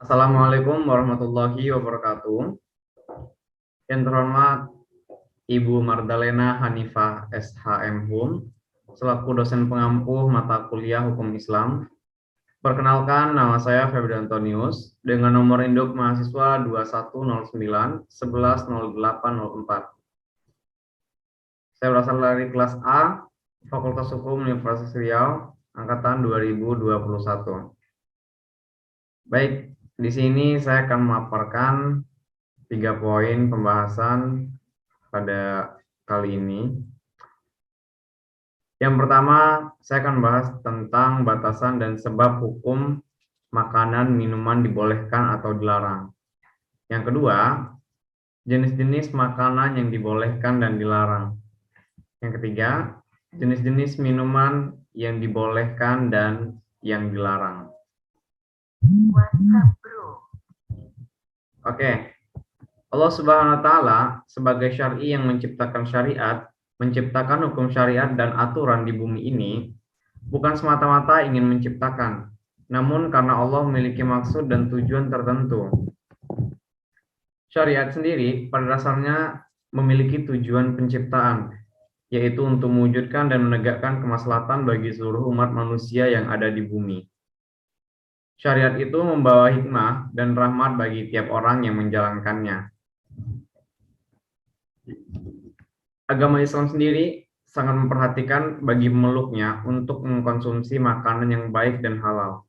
Assalamualaikum warahmatullahi wabarakatuh. Yang terhormat Ibu Mardalena Hanifah SHM Hum, selaku dosen pengampu mata kuliah Hukum Islam. Perkenalkan, nama saya Febri Antonius dengan nomor induk mahasiswa 2109 110804. Saya berasal dari kelas A, Fakultas Hukum Universitas Riau, angkatan 2021. Baik, di sini saya akan memaparkan 3 poin pembahasan pada kali ini. Yang pertama, saya akan bahas tentang batasan dan sebab hukum makanan minuman dibolehkan atau dilarang. Yang kedua, jenis-jenis makanan yang dibolehkan dan dilarang. Yang ketiga, jenis-jenis minuman yang dibolehkan dan yang dilarang. Oke. Allah Subhanahu wa taala sebagai syar'i yang menciptakan syariat, menciptakan hukum syariat dan aturan di bumi ini bukan semata-mata ingin menciptakan, namun karena Allah memiliki maksud dan tujuan tertentu. Syariat sendiri pada dasarnya memiliki tujuan penciptaan, yaitu untuk mewujudkan dan menegakkan kemaslahatan bagi seluruh umat manusia yang ada di bumi. Syariat itu membawa hikmah dan rahmat bagi tiap orang yang menjalankannya. Agama Islam sendiri sangat memperhatikan bagi pemeluknya untuk mengkonsumsi makanan yang baik dan halal.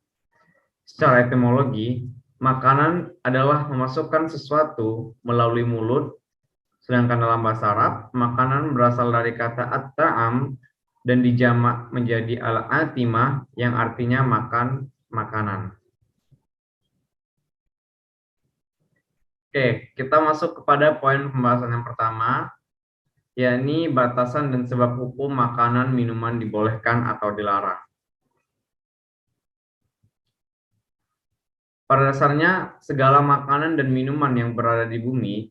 Secara etimologi, makanan adalah memasukkan sesuatu melalui mulut, sedangkan dalam bahasa Arab, makanan berasal dari kata at-ta'am dan dijamak menjadi al-atimah yang artinya makan, makanan. Oke, kita masuk kepada poin pembahasan yang pertama, yakni batasan dan sebab hukum makanan minuman dibolehkan atau dilarang. Pada dasarnya, segala makanan dan minuman yang berada di bumi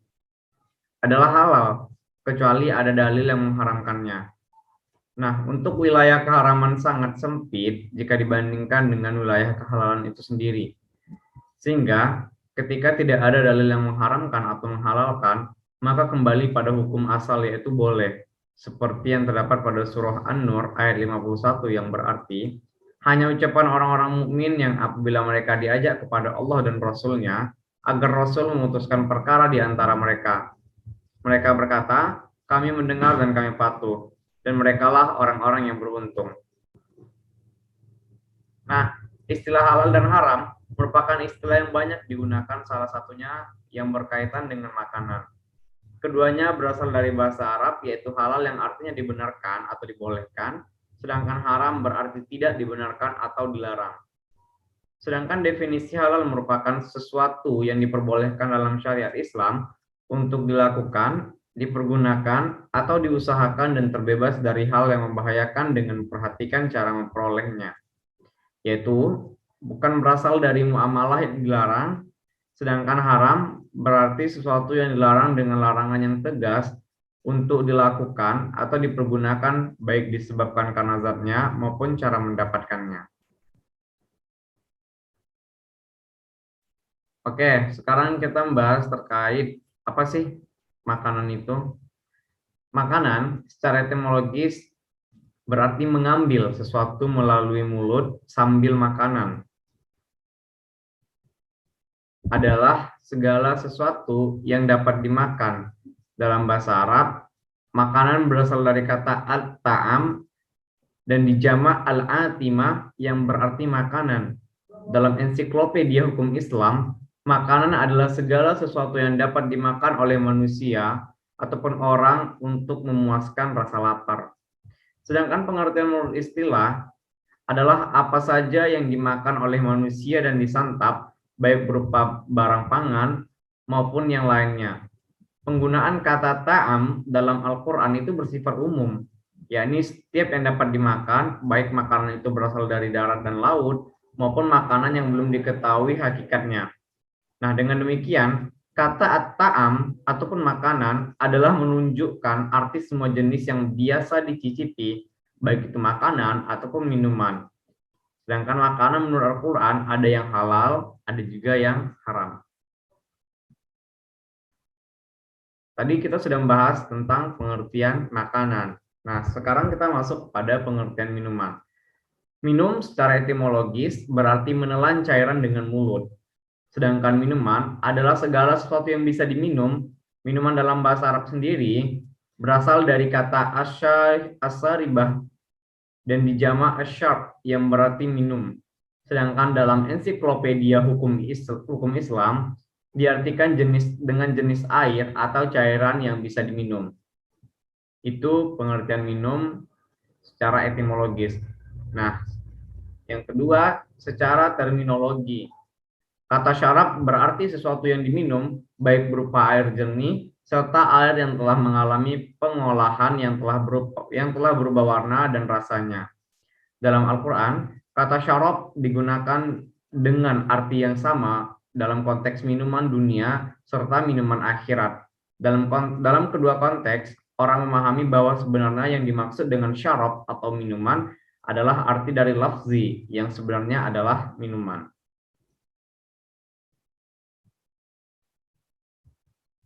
adalah halal, kecuali ada dalil yang mengharamkannya. Nah, untuk wilayah keharaman sangat sempit jika dibandingkan dengan wilayah kehalalan itu sendiri. Sehingga, ketika tidak ada dalil yang mengharamkan atau menghalalkan, maka kembali pada hukum asal yaitu boleh. Seperti yang terdapat pada surah An-Nur ayat 51 yang berarti, hanya ucapan orang-orang mukmin yang apabila mereka diajak kepada Allah dan Rasul-Nya, agar Rasul memutuskan perkara di antara mereka. Mereka berkata, kami mendengar dan kami patuh, dan merekalah orang-orang yang beruntung. Nah, istilah halal dan haram merupakan istilah yang banyak digunakan, salah satunya yang berkaitan dengan makanan. Keduanya berasal dari bahasa Arab, yaitu halal yang artinya dibenarkan atau dibolehkan, sedangkan haram berarti tidak dibenarkan atau dilarang. Sedangkan definisi halal merupakan sesuatu yang diperbolehkan dalam syariat Islam untuk dilakukan, dipergunakan, atau diusahakan dan terbebas dari hal yang membahayakan dengan memperhatikan cara memperolehnya. Yaitu bukan berasal dari muamalah yang dilarang, sedangkan haram berarti sesuatu yang dilarang dengan larangan yang tegas untuk dilakukan atau dipergunakan baik disebabkan karena zatnya maupun cara mendapatkannya. Oke, sekarang kita membahas terkait apa sih makanan itu. Makanan secara etimologis berarti mengambil sesuatu melalui mulut sambil makanan. Adalah segala sesuatu yang dapat dimakan. Dalam bahasa Arab, makanan berasal dari kata at-ta'am dan dijamak al-atimah yang berarti makanan. Dalam ensiklopedia hukum Islam, makanan adalah segala sesuatu yang dapat dimakan oleh manusia ataupun orang untuk memuaskan rasa lapar. Sedangkan pengertian menurut istilah adalah apa saja yang dimakan oleh manusia dan disantap, baik berupa barang pangan maupun yang lainnya. Penggunaan kata ta'am dalam Al-Quran itu bersifat umum, yakni setiap yang dapat dimakan, baik makanan itu berasal dari darat dan laut, maupun makanan yang belum diketahui hakikatnya. Nah, dengan demikian, kata at-ta'am ataupun makanan adalah menunjukkan arti semua jenis yang biasa dicicipi, baik itu makanan ataupun minuman. Sedangkan makanan menurut Al-Quran ada yang halal, ada juga yang haram. Tadi kita sudah membahas tentang pengertian makanan. Nah, sekarang kita masuk pada pengertian minuman. Minum secara etimologis berarti menelan cairan dengan mulut. Sedangkan minuman adalah segala sesuatu yang bisa diminum. Minuman dalam bahasa Arab sendiri berasal dari kata asyaribah dan dijamak asyar yang berarti minum. Sedangkan dalam ensiklopedia hukum Islam diartikan dengan jenis air atau cairan yang bisa diminum. Itu pengertian minum secara etimologis. Nah, yang kedua, secara terminologi. Kata syarab berarti sesuatu yang diminum, baik berupa air jernih, serta air yang telah mengalami pengolahan yang telah berubah warna dan rasanya. Dalam Al-Quran, kata syarab digunakan dengan arti yang sama dalam konteks minuman dunia serta minuman akhirat. Dalam kedua konteks, orang memahami bahwa sebenarnya yang dimaksud dengan syarab atau minuman adalah arti dari lafzi yang sebenarnya adalah minuman.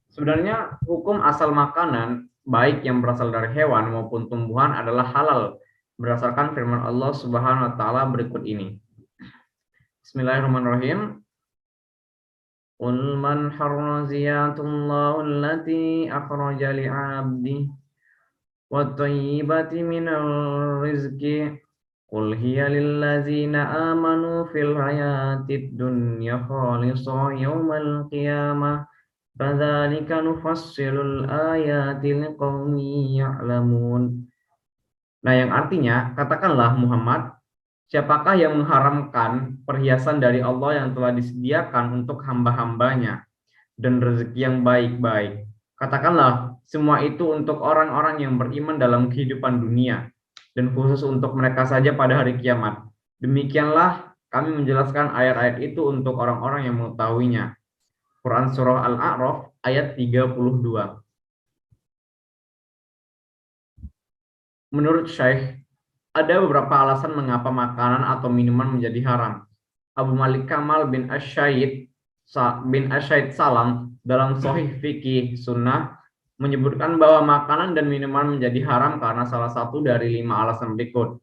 Sebenarnya hukum asal makanan, baik yang berasal dari hewan maupun tumbuhan adalah halal, berdasarkan firman Allah Subhanahu wa taala berikut ini. Bismillahirrahmanirrahim. Qul man harrama ziyatullahu allati akhraja li'abdi wat thayyibati minal rizqi qul hiya lillazina amanu fil hayatid dunya khalisatan yaumal qiyamah. Kadzalika nufassilul ayati liqaumin ya'lamun. Nah, yang artinya, katakanlah Muhammad, siapakah yang mengharamkan perhiasan dari Allah yang telah disediakan untuk hamba-hambanya dan rezeki yang baik-baik? Katakanlah, semua itu untuk orang-orang yang beriman dalam kehidupan dunia dan khusus untuk mereka saja pada hari kiamat. Demikianlah kami menjelaskan ayat-ayat itu untuk orang-orang yang mengetahuinya. Quran Surah Al-A'raf ayat 32. Menurut Syekh, ada beberapa alasan mengapa makanan atau minuman menjadi haram. Abu Malik Kamal bin Asy'id Salam dalam Sahih Fikih Sunnah menyebutkan bahwa makanan dan minuman menjadi haram karena salah satu dari 5 alasan berikut.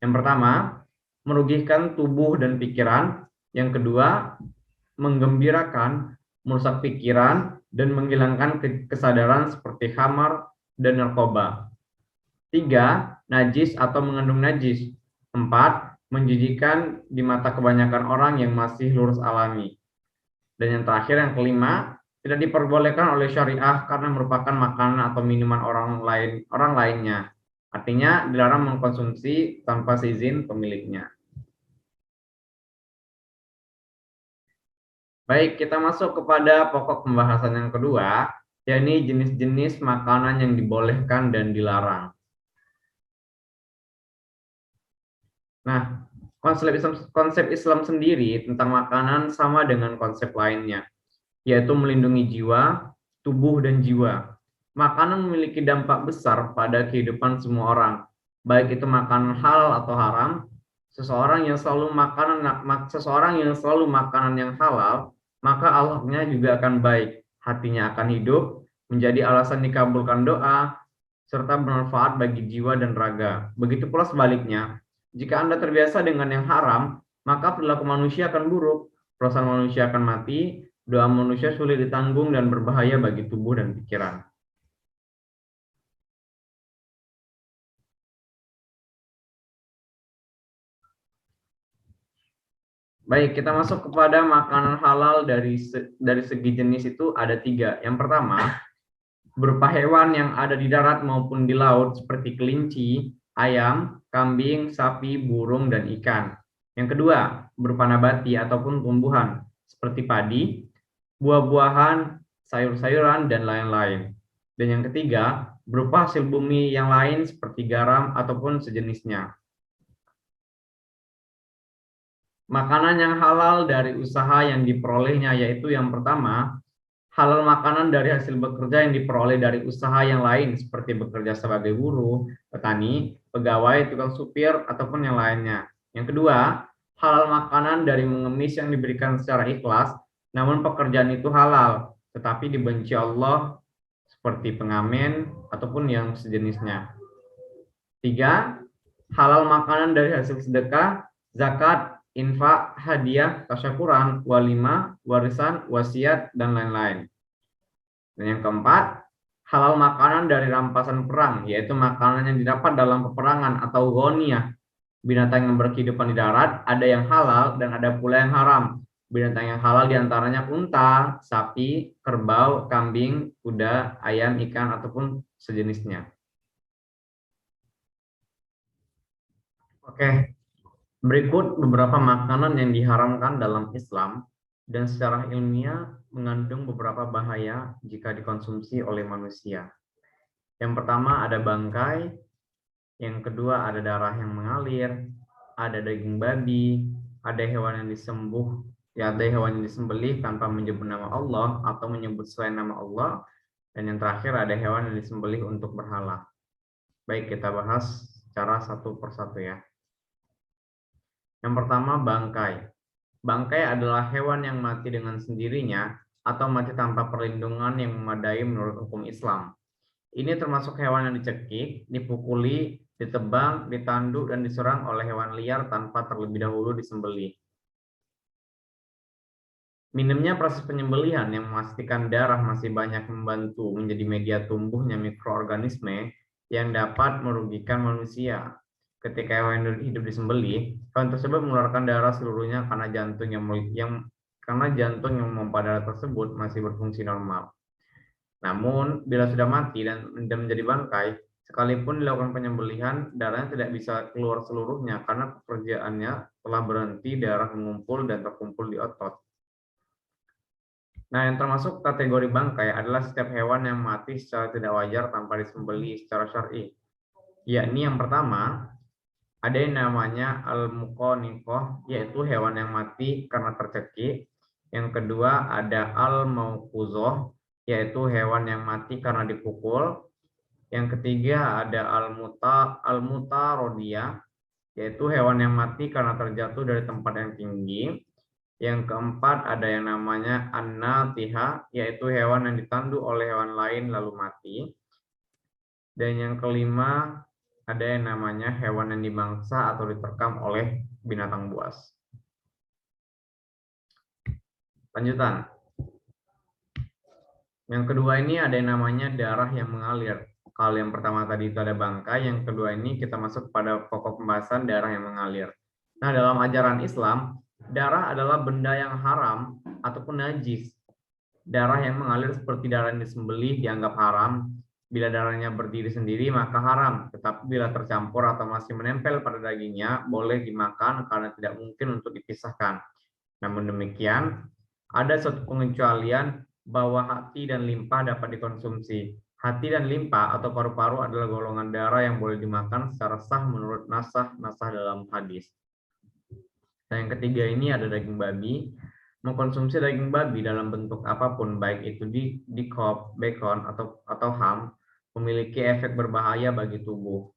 Yang pertama, merugikan tubuh dan pikiran. Yang kedua, menggembirakan, merusak pikiran, dan menghilangkan kesadaran seperti khamar dan narkoba. 3. Najis atau mengandung najis. 4. Menjijikan di mata kebanyakan orang yang masih lurus alami. Dan yang terakhir, yang kelima, tidak diperbolehkan oleh syariah karena merupakan makanan atau minuman orang lainnya. Artinya dilarang mengkonsumsi tanpa seizin pemiliknya. Baik, kita masuk kepada pokok pembahasan yang kedua, yakni jenis-jenis makanan yang dibolehkan dan dilarang. Nah, konsep Islam sendiri tentang makanan sama dengan konsep lainnya, yaitu melindungi jiwa, tubuh, dan jiwa. Makanan memiliki dampak besar pada kehidupan semua orang, baik itu makanan halal atau haram. Seseorang yang selalu makanan yang halal, maka Allahnya juga akan baik, hatinya akan hidup, menjadi alasan dikabulkan doa, serta bermanfaat bagi jiwa dan raga. Begitu pula sebaliknya, jika Anda terbiasa dengan yang haram, maka perilaku manusia akan buruk, perasaan manusia akan mati, doa manusia sulit ditanggung dan berbahaya bagi tubuh dan pikiran. Baik, kita masuk kepada makanan halal dari segi jenis itu ada 3. Yang pertama, berupa hewan yang ada di darat maupun di laut seperti kelinci, ayam, kambing, sapi, burung, dan ikan. Yang kedua, berupa nabati ataupun tumbuhan seperti padi, buah-buahan, sayur-sayuran, dan lain-lain. Dan yang ketiga, berupa hasil bumi yang lain seperti garam ataupun sejenisnya. Makanan yang halal dari usaha yang diperolehnya yaitu yang pertama, halal makanan dari hasil bekerja yang diperoleh dari usaha yang lain seperti bekerja sebagai buruh, petani, pegawai, tukang supir, ataupun yang lainnya. Yang kedua, halal makanan dari mengemis yang diberikan secara ikhlas, namun pekerjaan itu halal, tetapi dibenci Allah seperti pengamen ataupun yang sejenisnya. 3. Halal makanan dari hasil sedekah, zakat, infak, hadiah, tasyakuran, walimah, warisan, wasiat, dan lain-lain. Dan yang keempat, halal makanan dari rampasan perang, yaitu makanan yang didapat dalam peperangan atau ghaniyah. Binatang yang berkehidupan di darat, ada yang halal dan ada pula yang haram. Binatang yang halal diantaranya unta, sapi, kerbau, kambing, kuda, ayam, ikan, ataupun sejenisnya. Oke, berikut beberapa makanan yang diharamkan dalam Islam dan secara ilmiah mengandung beberapa bahaya jika dikonsumsi oleh manusia. Yang pertama ada bangkai, yang kedua ada darah yang mengalir, ada daging babi, ada hewan yang ada hewan yang disembelih tanpa menyebut nama Allah atau menyebut selain nama Allah, dan yang terakhir ada hewan yang disembelih untuk berhala. Baik, kita bahas secara satu persatu ya. Yang pertama, bangkai. Bangkai adalah hewan yang mati dengan sendirinya atau mati tanpa perlindungan yang memadai menurut hukum Islam. Ini termasuk hewan yang dicekik, dipukuli, ditebang, ditanduk, dan diserang oleh hewan liar tanpa terlebih dahulu disembelih. Minimnya proses penyembelihan yang memastikan darah masih banyak membantu menjadi media tumbuhnya mikroorganisme yang dapat merugikan manusia. Ketika hewan hidup disembelih, hewan tersebut mengeluarkan darah seluruhnya karena jantung yang memompa darah tersebut masih berfungsi normal. Namun, bila sudah mati dan menjadi bangkai, sekalipun dilakukan penyembelihan, darahnya tidak bisa keluar seluruhnya karena pekerjaannya telah berhenti, darah mengumpul dan terkumpul di otot. Nah, yang termasuk kategori bangkai adalah setiap hewan yang mati secara tidak wajar tanpa disembelih secara syar'i. Yakni yang pertama, ada yang namanya al-muqaniqah, yaitu hewan yang mati karena tercekik. Yang kedua ada al-mauquzah, yaitu hewan yang mati karena dipukul. Yang ketiga ada al-mutarodiyah, yaitu hewan yang mati karena terjatuh dari tempat yang tinggi. Yang keempat ada yang namanya an-natihah, yaitu hewan yang ditanduk oleh hewan lain lalu mati. Dan yang kelima ada yang namanya hewan yang dimangsa atau diterkam oleh binatang buas. Lanjutan. Yang kedua ini ada yang namanya darah yang mengalir. Kalau yang pertama tadi itu ada bangkai, yang kedua ini kita masuk pada pokok pembahasan darah yang mengalir. Nah, dalam ajaran Islam, darah adalah benda yang haram ataupun najis. Darah yang mengalir seperti darah yang disembelih dianggap haram. Bila darahnya berdiri sendiri maka haram, tetapi bila tercampur atau masih menempel pada dagingnya boleh dimakan karena tidak mungkin untuk dipisahkan. Namun demikian, ada suatu pengecualian bahwa hati dan limpa dapat dikonsumsi. Hati dan limpa atau paru-paru adalah golongan darah yang boleh dimakan secara sah menurut nasah dalam hadis. Dan yang ketiga ini ada daging babi. Mengkonsumsi daging babi dalam bentuk apapun, baik itu di kop, bacon, atau ham, memiliki efek berbahaya bagi tubuh.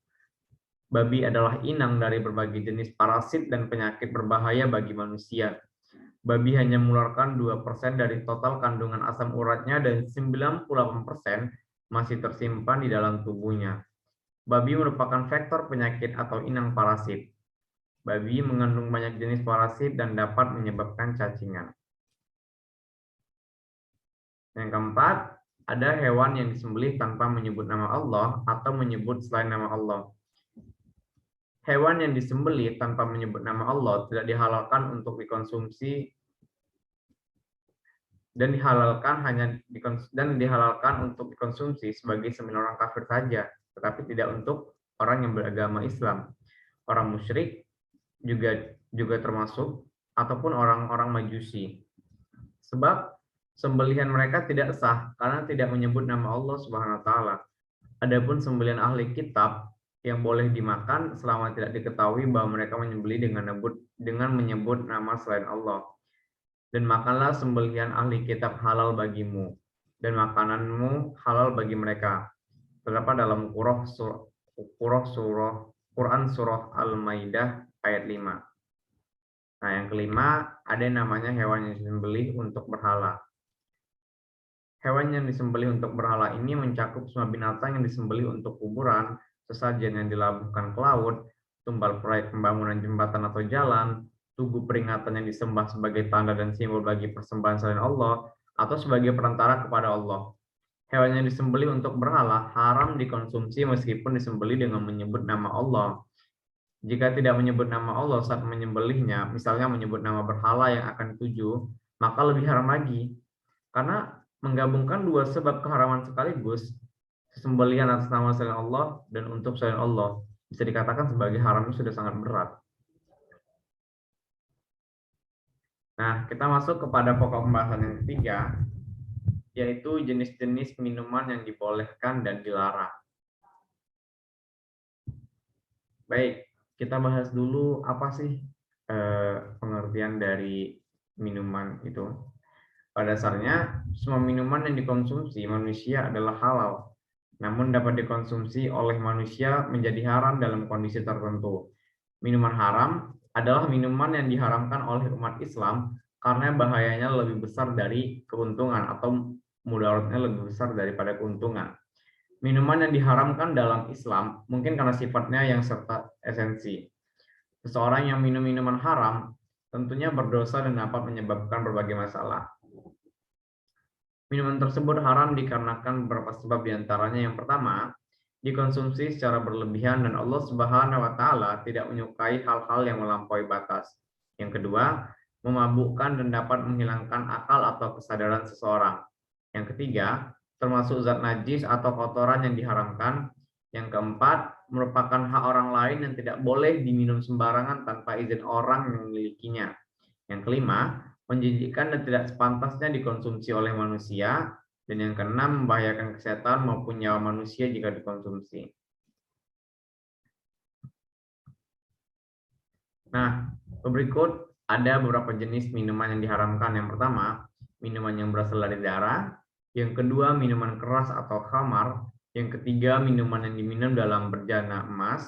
Babi adalah inang dari berbagai jenis parasit dan penyakit berbahaya bagi manusia. Babi hanya mengeluarkan 2% dari total kandungan asam uratnya dan 98% masih tersimpan di dalam tubuhnya. Babi merupakan vektor penyakit atau inang parasit. Babi mengandung banyak jenis parasit dan dapat menyebabkan cacingan. Yang keempat, ada hewan yang disembelih tanpa menyebut nama Allah atau menyebut selain nama Allah. Hewan yang disembelih tanpa menyebut nama Allah tidak dihalalkan untuk dikonsumsi dan dihalalkan untuk dikonsumsi sebagai seminar orang kafir saja, tetapi tidak untuk orang yang beragama Islam. Orang musyrik juga termasuk, ataupun orang-orang Majusi. Sebab sembelihan mereka tidak sah karena tidak menyebut nama Allah Subhanahu wa taala. Adapun sembelihan ahli kitab yang boleh dimakan selama tidak diketahui bahwa mereka menyembelih dengan menyebut nama selain Allah. Dan makanlah sembelihan ahli kitab halal bagimu, dan makananmu halal bagi mereka. Terdapat dalam Quran surah Al-Maidah ayat 5. Nah, yang kelima, ada yang namanya hewan yang disembelih untuk berhala. Hewan yang disembelih untuk berhala ini mencakup semua binatang yang disembelih untuk kuburan, sesajen yang dilabuhkan ke laut, tumbal proyek pembangunan jembatan atau jalan, tugu peringatan yang disembah sebagai tanda dan simbol bagi persembahan selain Allah, atau sebagai perantara kepada Allah. Hewan yang disembelih untuk berhala haram dikonsumsi meskipun disembelih dengan menyebut nama Allah. Jika tidak menyebut nama Allah saat menyembelihnya, misalnya menyebut nama berhala yang akan dituju, maka lebih haram lagi. Karena menggabungkan dua sebab keharaman sekaligus, sembelihan atas nama selain Allah dan untuk selain Allah, bisa dikatakan sebagai haramnya sudah sangat berat. Nah, kita masuk kepada pokok pembahasan yang ketiga, yaitu jenis-jenis minuman yang dibolehkan dan dilarang. Baik, kita bahas dulu apa sih pengertian dari minuman itu. Pada dasarnya, semua minuman yang dikonsumsi manusia adalah halal, namun dapat dikonsumsi oleh manusia menjadi haram dalam kondisi tertentu. Minuman haram adalah minuman yang diharamkan oleh umat Islam karena bahayanya lebih besar dari keuntungan atau mudaratnya lebih besar daripada keuntungan. Minuman yang diharamkan dalam Islam mungkin karena sifatnya yang serta esensi. Seseorang yang minum minuman haram tentunya berdosa dan dapat menyebabkan berbagai masalah. Minuman tersebut haram dikarenakan beberapa sebab, diantaranya yang pertama, dikonsumsi secara berlebihan dan Allah Subhanahu wa taala tidak menyukai hal-hal yang melampaui batas. Yang kedua, memabukkan dan dapat menghilangkan akal atau kesadaran seseorang. Yang ketiga, termasuk zat najis atau kotoran yang diharamkan. Yang keempat, merupakan hak orang lain yang tidak boleh diminum sembarangan tanpa izin orang yang memilikinya. Yang kelima, menjijikkan dan tidak sepantasnya dikonsumsi oleh manusia. Dan yang keenam, membahayakan kesehatan maupun nyawa manusia jika dikonsumsi. Nah, berikut ada beberapa jenis minuman yang diharamkan. Yang pertama, minuman yang berasal dari darah. Yang kedua, minuman keras atau khamar. Yang ketiga, minuman yang diminum dalam berjana emas.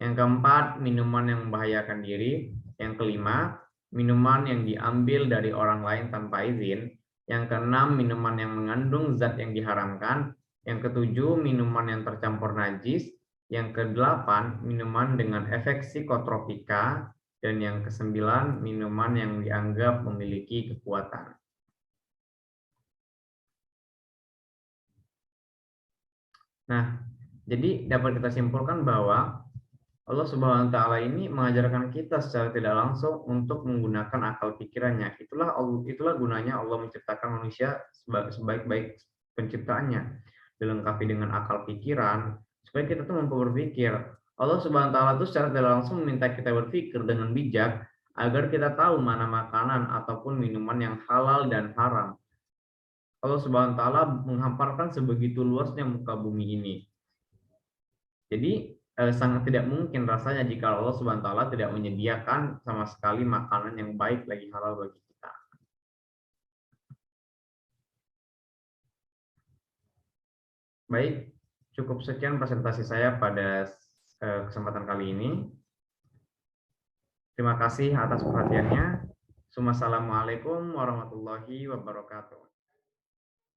Yang keempat, minuman yang membahayakan diri. Yang kelima, minuman yang diambil dari orang lain tanpa izin. Yang keenam, minuman yang mengandung zat yang diharamkan. Yang ketujuh, minuman yang tercampur najis. Yang kedelapan, minuman dengan efek psikotropika. Dan yang kesembilan, minuman yang dianggap memiliki kekuatan. Nah, jadi dapat kita simpulkan bahwa Allah Subhanahu wa taala ini mengajarkan kita secara tidak langsung untuk menggunakan akal pikirannya. Itulah gunanya Allah menciptakan manusia sebaik-baik penciptaannya, dilengkapi dengan akal pikiran supaya kita tuh mampu berpikir. Allah Subhanahu wa taala itu secara tidak langsung meminta kita berpikir dengan bijak agar kita tahu mana makanan ataupun minuman yang halal dan haram. Allah Subhanahu wa taala menghamparkan sebegitu luasnya muka bumi ini. Jadi sangat tidak mungkin rasanya jika Allah Subhanahu wa taala tidak menyediakan sama sekali makanan yang baik lagi halal bagi kita. Baik, cukup sekian presentasi saya pada kesempatan kali ini. Terima kasih atas perhatiannya. Wassalamualaikum warahmatullahi wabarakatuh.